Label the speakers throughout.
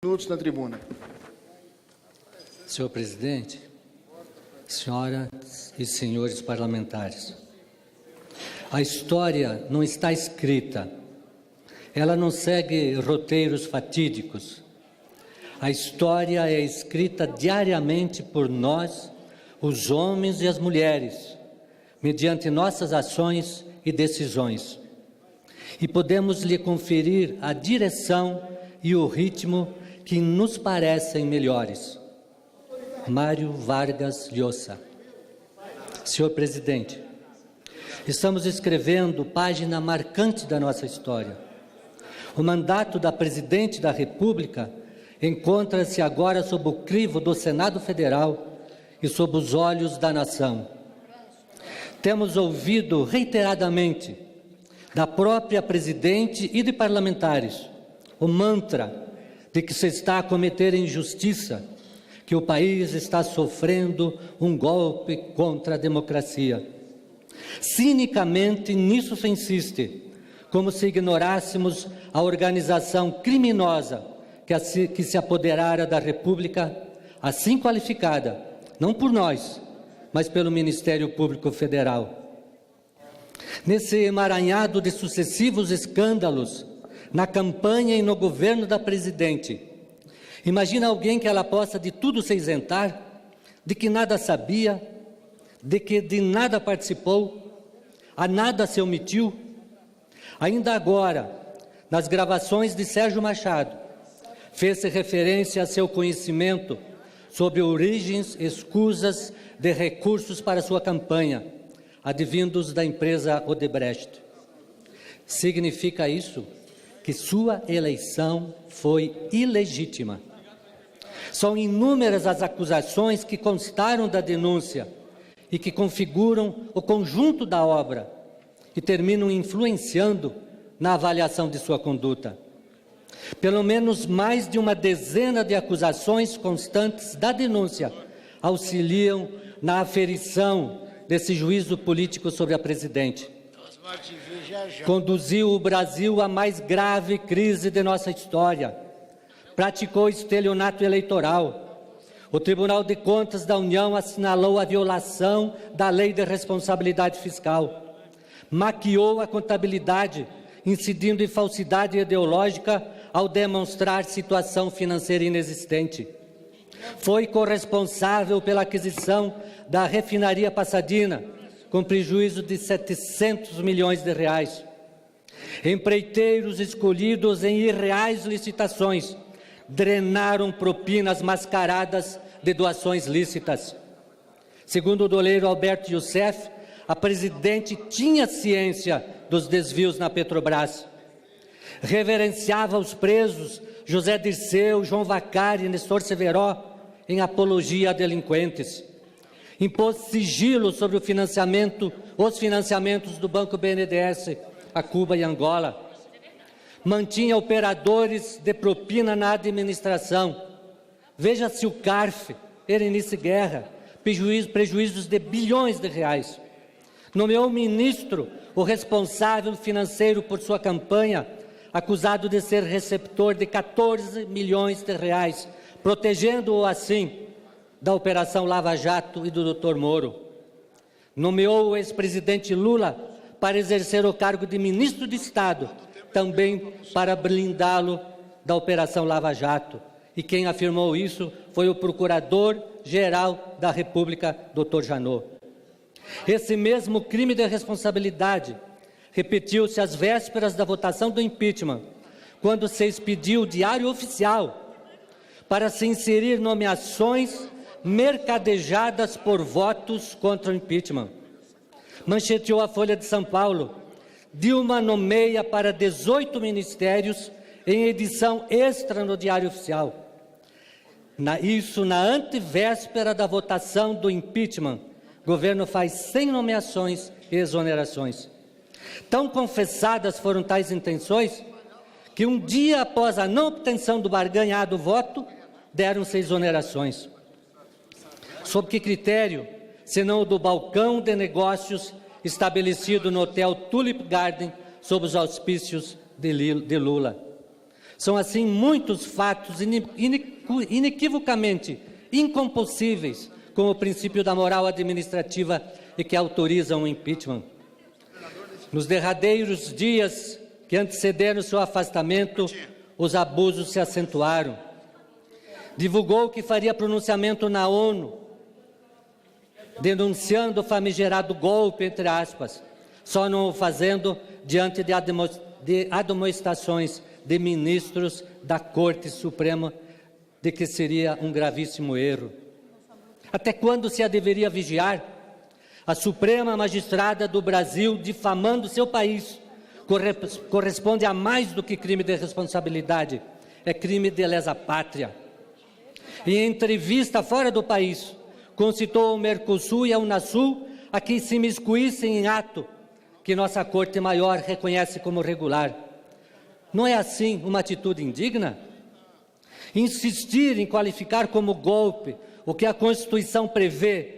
Speaker 1: Minutos na tribuna.
Speaker 2: Senhor presidente, senhoras e senhores parlamentares, a história não está escrita, ela não segue roteiros fatídicos. A história é escrita diariamente por nós, os homens e as mulheres, mediante nossas ações e decisões. E podemos lhe conferir a direção e o ritmo que nos parecem melhores. Mário Vargas Llosa. Senhor presidente, estamos escrevendo página marcante da nossa história. O mandato da Presidente da República encontra-se agora sob o crivo do Senado Federal e sob os olhos da nação. Temos ouvido reiteradamente da própria Presidente e de parlamentares o mantra de que se está a cometer injustiça, que o país está sofrendo um golpe contra a democracia. Cinicamente nisso se insiste, como se ignorássemos a organização criminosa que se apoderara da República, assim qualificada, não por nós, mas pelo Ministério Público Federal. Nesse emaranhado de sucessivos escândalos, na campanha e no governo da Presidente, imagina alguém que ela possa de tudo se isentar, de que nada sabia, de que de nada participou, a nada se omitiu? Ainda agora, nas gravações de Sérgio Machado, fez-se referência a seu conhecimento sobre origens escusas de recursos para sua campanha, advindos da empresa Odebrecht. Significa isso que sua eleição foi ilegítima. São inúmeras as acusações que constaram da denúncia e que configuram o conjunto da obra e terminam influenciando na avaliação de sua conduta. Pelo menos mais de uma dezena de acusações constantes da denúncia auxiliam na aferição desse juízo político sobre a Presidente. Conduziu o Brasil à mais grave crise de nossa história. Praticou estelionato eleitoral. O Tribunal de Contas da União assinalou a violação da Lei de Responsabilidade Fiscal. Maquiou a contabilidade, incidindo em falsidade ideológica ao demonstrar situação financeira inexistente. Foi corresponsável pela aquisição da refinaria Passadina, com prejuízo de 700 milhões de reais. Empreiteiros escolhidos em irreais licitações drenaram propinas mascaradas de doações lícitas. Segundo o doleiro Alberto Youssef, a Presidente tinha ciência dos desvios na Petrobras. Reverenciava os presos José Dirceu, João Vacari e Nestor Severó em apologia a delinquentes. Impôs sigilo sobre os financiamentos do Banco BNDES a Cuba e Angola. Mantinha operadores de propina na administração. Veja-se o CARF, Berenice Guerra, prejuízos de bilhões de reais. Nomeou ministro o responsável financeiro por sua campanha, acusado de ser receptor de 14 milhões de reais, protegendo-o assim da Operação Lava Jato e do Dr. Moro. Nomeou o ex-presidente Lula para exercer o cargo de ministro de Estado, também para blindá-lo da Operação Lava Jato. E quem afirmou isso foi o Procurador-Geral da República, Dr. Janot. Esse mesmo crime de responsabilidade repetiu-se às vésperas da votação do impeachment, quando se expediu o Diário Oficial para se inserir nomeações mercadejadas por votos contra o impeachment. Mancheteou a Folha de São Paulo: Dilma nomeia para 18 ministérios em edição extra no Diário Oficial. Isso na antevéspera da votação do impeachment. O governo faz 100 nomeações e exonerações. Tão confessadas foram tais intenções que um dia após a não obtenção do barganhado voto, deram-se exonerações. Sob que critério, senão o do balcão de negócios estabelecido no hotel Tulip Garden, sob os auspícios de Lula? São, assim, muitos fatos inequivocamente incompatíveis com o princípio da moral administrativa e que autorizam o impeachment. Nos derradeiros dias que antecederam seu afastamento, os abusos se acentuaram. Divulgou que faria pronunciamento na ONU, denunciando o famigerado golpe, entre aspas, só não o fazendo diante de admoestações de ministros da Corte Suprema de que seria um gravíssimo erro. Até quando se a deveria vigiar? A Suprema Magistrada do Brasil, difamando seu país, corresponde a mais do que crime de responsabilidade, é crime de lesa pátria. Em entrevista fora do país, concitou ao Mercosul e ao Unasul a que se imiscuíssem em ato que nossa Corte Maior reconhece como regular. Não é assim uma atitude indigna? Insistir em qualificar como golpe o que a Constituição prevê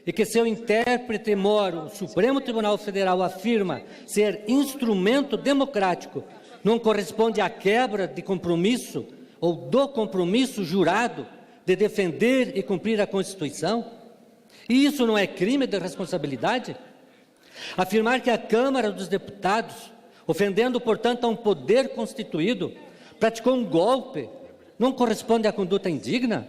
Speaker 2: e que seu intérprete moro, o Supremo Tribunal Federal, afirma ser instrumento democrático, não corresponde à quebra de compromisso ou do compromisso jurado de defender e cumprir a Constituição? E isso não é crime de responsabilidade? Afirmar que a Câmara dos Deputados, ofendendo, portanto, a um poder constituído, praticou um golpe, não corresponde à conduta indigna?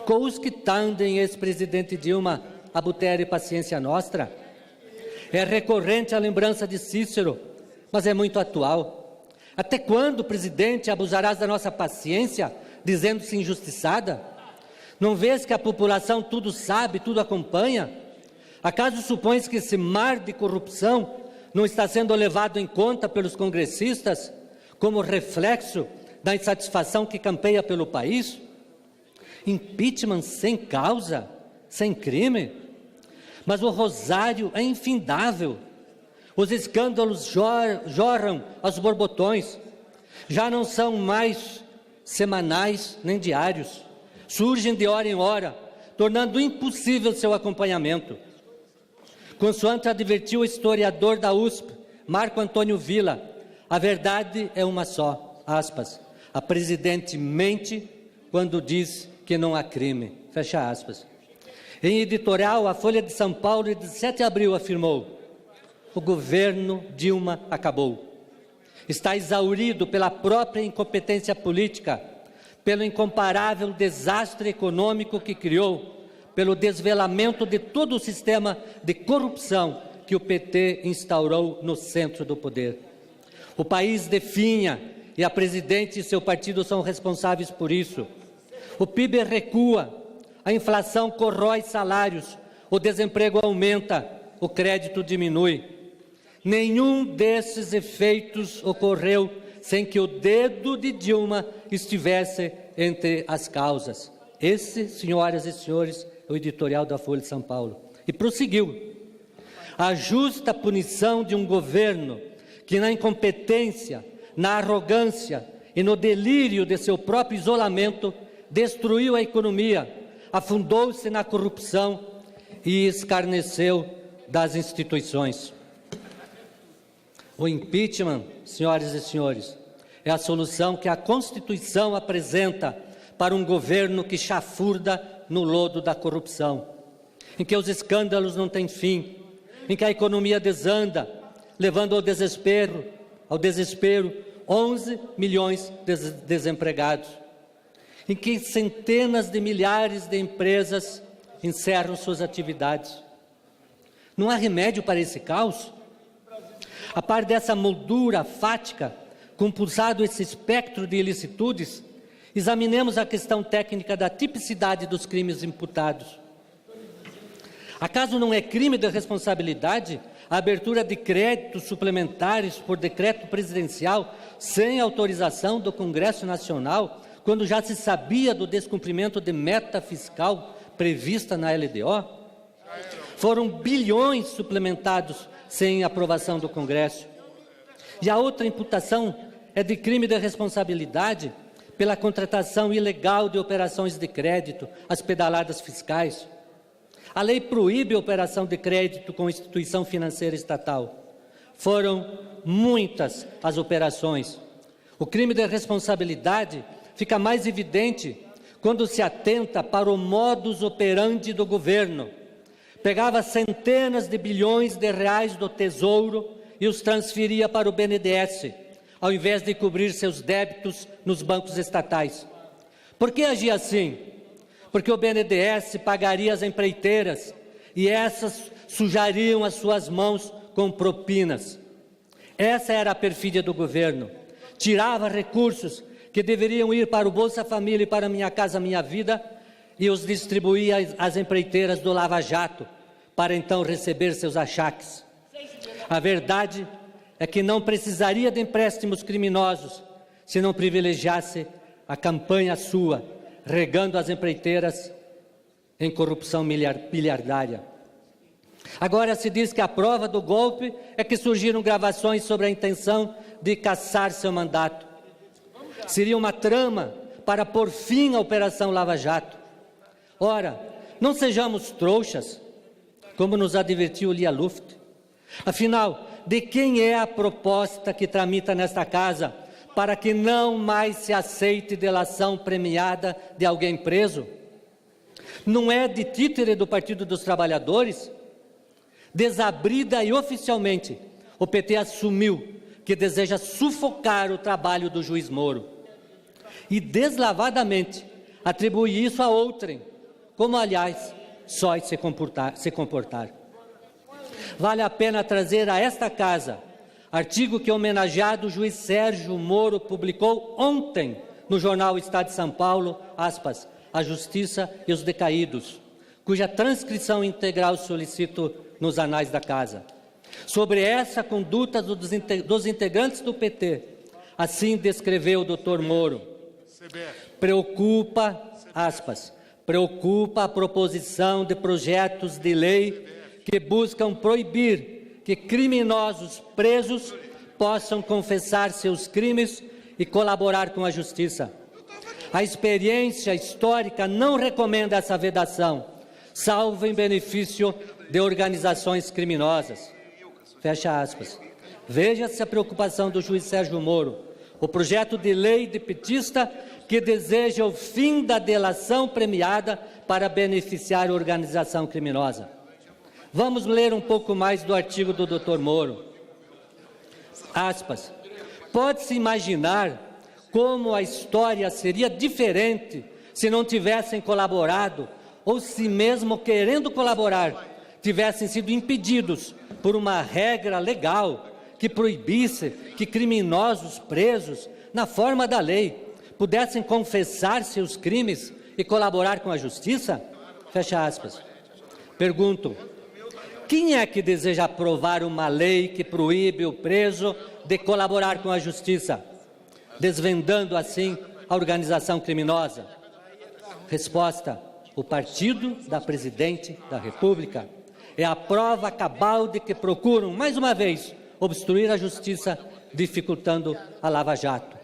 Speaker 2: Quousque tandem, ex-presidente Dilma, abutere paciência nostra? É recorrente a lembrança de Cícero, mas é muito atual. Até quando, presidente, abusarás da nossa paciência, dizendo-se injustiçada? Não vês que a população tudo sabe, tudo acompanha? Acaso supões que esse mar de corrupção não está sendo levado em conta pelos congressistas como reflexo da insatisfação que campeia pelo país? Impeachment sem causa, sem crime? Mas o rosário é infindável. Os escândalos jorram aos borbotões. Já não são mais semanais nem diários. Surgem de hora em hora, tornando impossível seu acompanhamento. Consoante advertiu o historiador da USP, Marco Antônio Villa, a verdade é uma só, aspas, a presidente mente quando diz que não há crime, fecha aspas. Em editorial, a Folha de São Paulo, de 7 de abril, afirmou: o governo Dilma acabou. Está exaurido pela própria incompetência política, pelo incomparável desastre econômico que criou, pelo desvelamento de todo o sistema de corrupção que o PT instaurou no centro do poder. O país definha e a presidente e seu partido são responsáveis por isso. O PIB recua, a inflação corrói salários, o desemprego aumenta, o crédito diminui. Nenhum desses efeitos ocorreu sem que o dedo de Dilma estivesse entre as causas. Esse, senhoras e senhores, é o editorial da Folha de São Paulo. E prosseguiu: a justa punição de um governo que na incompetência, na arrogância e no delírio de seu próprio isolamento destruiu a economia, afundou-se na corrupção e escarneceu das instituições. O impeachment, senhoras e senhores, é a solução que a Constituição apresenta para um governo que chafurda no lodo da corrupção, em que os escândalos não têm fim, em que a economia desanda, levando ao desespero 11 milhões de desempregados, em que centenas de milhares de empresas encerram suas atividades. Não há remédio para esse caos? A par dessa moldura fática, compulsado esse espectro de ilicitudes, examinemos a questão técnica da tipicidade dos crimes imputados. Acaso não é crime de responsabilidade a abertura de créditos suplementares por decreto presidencial sem autorização do Congresso Nacional, quando já se sabia do descumprimento de meta fiscal prevista na LDO? Foram bilhões suplementados sem aprovação do Congresso. E a outra imputação é de crime de responsabilidade pela contratação ilegal de operações de crédito, as pedaladas fiscais. A lei proíbe a operação de crédito com instituição financeira estatal. Foram muitas as operações. O crime de responsabilidade fica mais evidente quando se atenta para o modus operandi do governo. Pegava centenas de bilhões de reais do Tesouro e os transferia para o BNDES, ao invés de cobrir seus débitos nos bancos estatais. Por que agia assim? Porque o BNDES pagaria as empreiteiras e essas sujariam as suas mãos com propinas. Essa era a perfídia do governo. Tirava recursos que deveriam ir para o Bolsa Família e para Minha Casa Minha Vida e os distribuía às empreiteiras do Lava Jato, para então receber seus achaques. A verdade é que não precisaria de empréstimos criminosos se não privilegiasse a campanha sua, regando as empreiteiras em corrupção miliardária. Agora se diz que a prova do golpe é que surgiram gravações sobre a intenção de cassar seu mandato. Seria uma trama para pôr fim à Operação Lava Jato. Ora, não sejamos trouxas, como nos advertiu Lia Luft. Afinal, de quem é a proposta que tramita nesta casa para que não mais se aceite delação premiada de alguém preso? Não é de títere do Partido dos Trabalhadores? Desabrida e oficialmente, o PT assumiu que deseja sufocar o trabalho do juiz Moro. E deslavadamente atribui isso a outrem, como aliás só se comportar. Vale a pena trazer a esta casa artigo que o homenageado juiz Sérgio Moro publicou ontem no jornal Estado de São Paulo, aspas, A Justiça e os Decaídos, cuja transcrição integral solicito nos anais da casa. Sobre essa conduta dos integrantes do PT, assim descreveu o doutor Moro. Preocupa, aspas, preocupa a proposição de projetos de lei que buscam proibir que criminosos presos possam confessar seus crimes e colaborar com a justiça. A experiência histórica não recomenda essa vedação, salvo em benefício de organizações criminosas. Fecha aspas. Veja-se a preocupação do juiz Sérgio Moro, o projeto de lei de petista que deseja o fim da delação premiada para beneficiar a organização criminosa. Vamos ler um pouco mais do artigo do Dr. Moro. Aspas. Pode-se imaginar como a história seria diferente se não tivessem colaborado, ou se mesmo querendo colaborar, tivessem sido impedidos por uma regra legal que proibisse que criminosos presos, na forma da lei, pudessem confessar seus crimes e colaborar com a justiça? Fecha aspas. Pergunto, quem é que deseja aprovar uma lei que proíbe o preso de colaborar com a justiça, desvendando assim a organização criminosa? Resposta, o partido da Presidente da República. É a prova cabal de que procuram, mais uma vez, obstruir a justiça, dificultando a Lava Jato.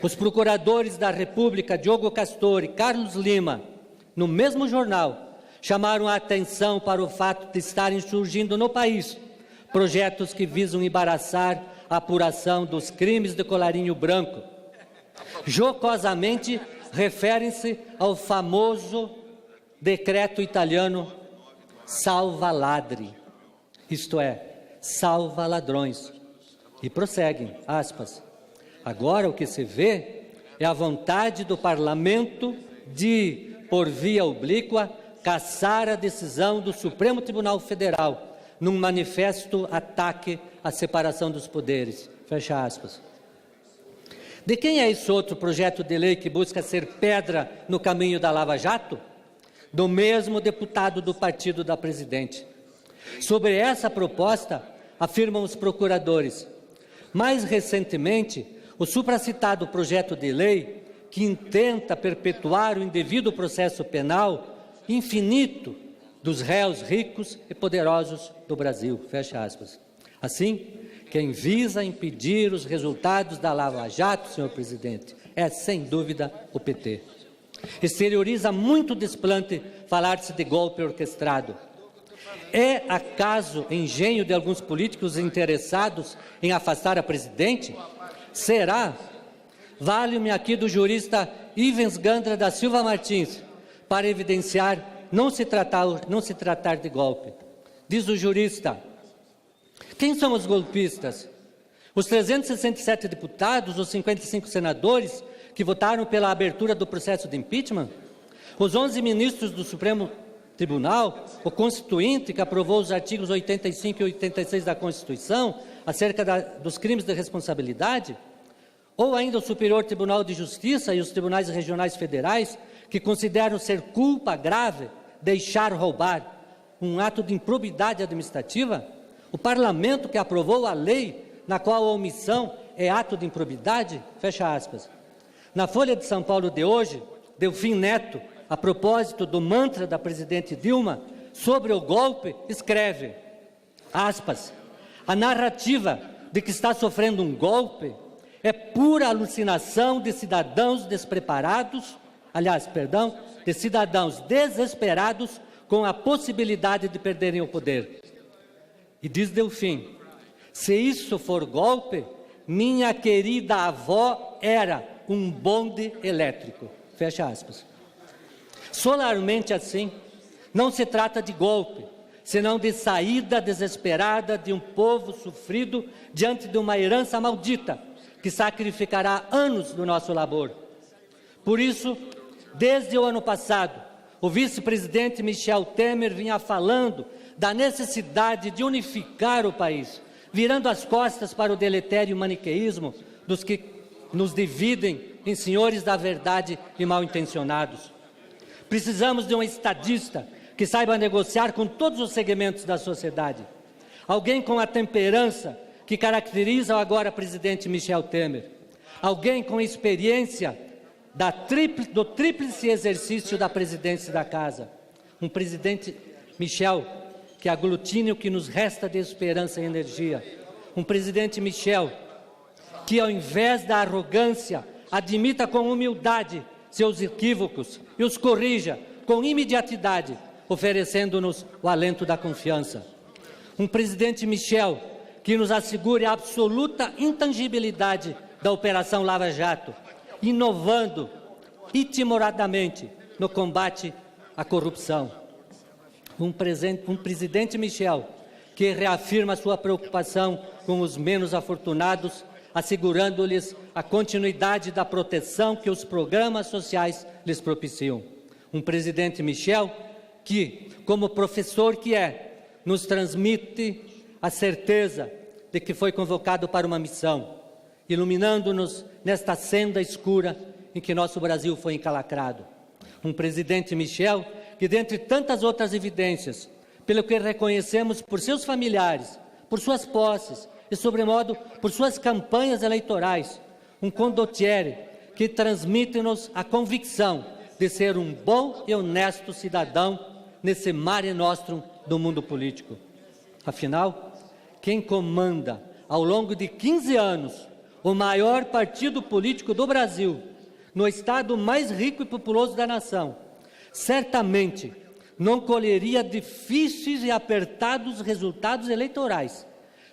Speaker 2: Os procuradores da República, Diogo Castor e Carlos Lima, no mesmo jornal, chamaram a atenção para o fato de estarem surgindo no país projetos que visam embaraçar a apuração dos crimes de colarinho branco. Jocosamente, referem-se ao famoso decreto italiano salva ladri, isto é, salva ladrões. E prosseguem, aspas, agora o que se vê é a vontade do Parlamento de, por via oblíqua, cassar a decisão do Supremo Tribunal Federal, num manifesto ataque à separação dos poderes. Fecha aspas. De quem é esse outro projeto de lei que busca ser pedra no caminho da Lava Jato? Do mesmo deputado do partido da Presidente. Sobre essa proposta, afirmam os procuradores, mais recentemente, o supracitado projeto de lei, que intenta perpetuar o indevido processo penal infinito dos réus ricos e poderosos do Brasil. Fecha aspas. Assim, quem visa impedir os resultados da Lava Jato, senhor presidente, é, sem dúvida, o PT. Exterioriza muito desplante falar-se de golpe orquestrado. É acaso engenho de alguns políticos interessados em afastar a Presidente? Será Valho-me aqui do jurista Ivens Gandra da Silva Martins para evidenciar não se tratar de golpe. Diz o jurista: quem são os golpistas? Os 367 deputados, os 55 senadores que votaram pela abertura do processo de impeachment? Os 11 ministros do Supremo Tribunal, o Constituinte, que aprovou os artigos 85 e 86 da Constituição acerca dos crimes de responsabilidade? Ou ainda o Superior Tribunal de Justiça e os tribunais regionais federais, que consideram ser culpa grave deixar roubar, um ato de improbidade administrativa? O Parlamento, que aprovou a lei na qual a omissão é ato de improbidade? Fecha aspas. Na Folha de São Paulo de hoje, Delfim Neto, a propósito do mantra da presidente Dilma sobre o golpe, escreve, aspas, a narrativa de que está sofrendo um golpe é pura alucinação de cidadãos despreparados, de cidadãos desesperados com a possibilidade de perderem o poder. E diz Delfim, se isso for golpe, minha querida avó era um bonde elétrico. Fecha aspas. Solarmente assim, não se trata de golpe, senão de saída desesperada de um povo sofrido diante de uma herança maldita, que sacrificará anos do nosso labor. Por isso, desde o ano passado, o vice-presidente Michel Temer vinha falando da necessidade de unificar o país, virando as costas para o deletério maniqueísmo dos que nos dividem em senhores da verdade e mal-intencionados. Precisamos de um estadista que saiba negociar com todos os segmentos da sociedade. Alguém com a temperança que caracteriza o agora presidente Michel Temer. Alguém com experiência do tríplice exercício da presidência da Casa. Um presidente Michel que aglutine o que nos resta de esperança e energia. Um presidente Michel que, ao invés da arrogância, admita com humildade seus equívocos e os corrija com imediatidade, oferecendo-nos o alento da confiança. Um presidente Michel que nos assegure a absoluta intangibilidade da Operação Lava Jato, inovando timoradamente no combate à corrupção. Um presidente Michel que reafirma sua preocupação com os menos afortunados, assegurando-lhes a continuidade da proteção que os programas sociais lhes propiciam. Um presidente Michel que, como professor que é, nos transmite a certeza de que foi convocado para uma missão, iluminando-nos nesta senda escura em que nosso Brasil foi encalacrado. Um presidente Michel que, dentre tantas outras evidências, pelo que reconhecemos por seus familiares, por suas posses e, sobremodo, por suas campanhas eleitorais, um condottiere que transmite-nos a convicção de ser um bom e honesto cidadão nesse mare nostrum do mundo político. Afinal, quem comanda ao longo de 15 anos o maior partido político do Brasil, no estado mais rico e populoso da nação, certamente não colheria difíceis e apertados resultados eleitorais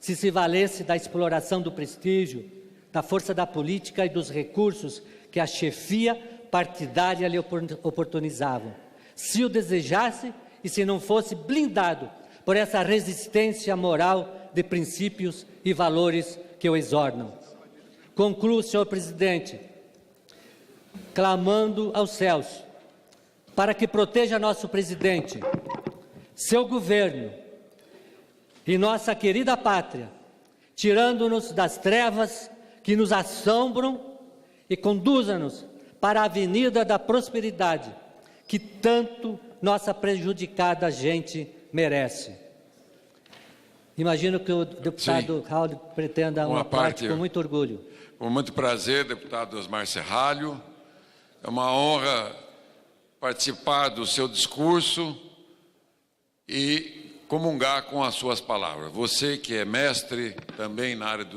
Speaker 2: se valesse da exploração do prestígio, da força da política e dos recursos que a chefia partidária lhe oportunizavam. Se o desejasse e se não fosse blindado por essa resistência moral de princípios e valores que o exornam. Concluo, senhor presidente, clamando aos céus para que proteja nosso presidente, seu governo e nossa querida pátria, tirando-nos das trevas que nos assombram e conduza-nos para a avenida da prosperidade que tanto nossa prejudicada gente merece. Imagino que o deputado Raul pretenda uma parte com muito orgulho.
Speaker 1: Com muito prazer, deputado Osmar Serralho. É uma honra participar do seu discurso e comungar com as suas palavras. Você que é mestre também na área do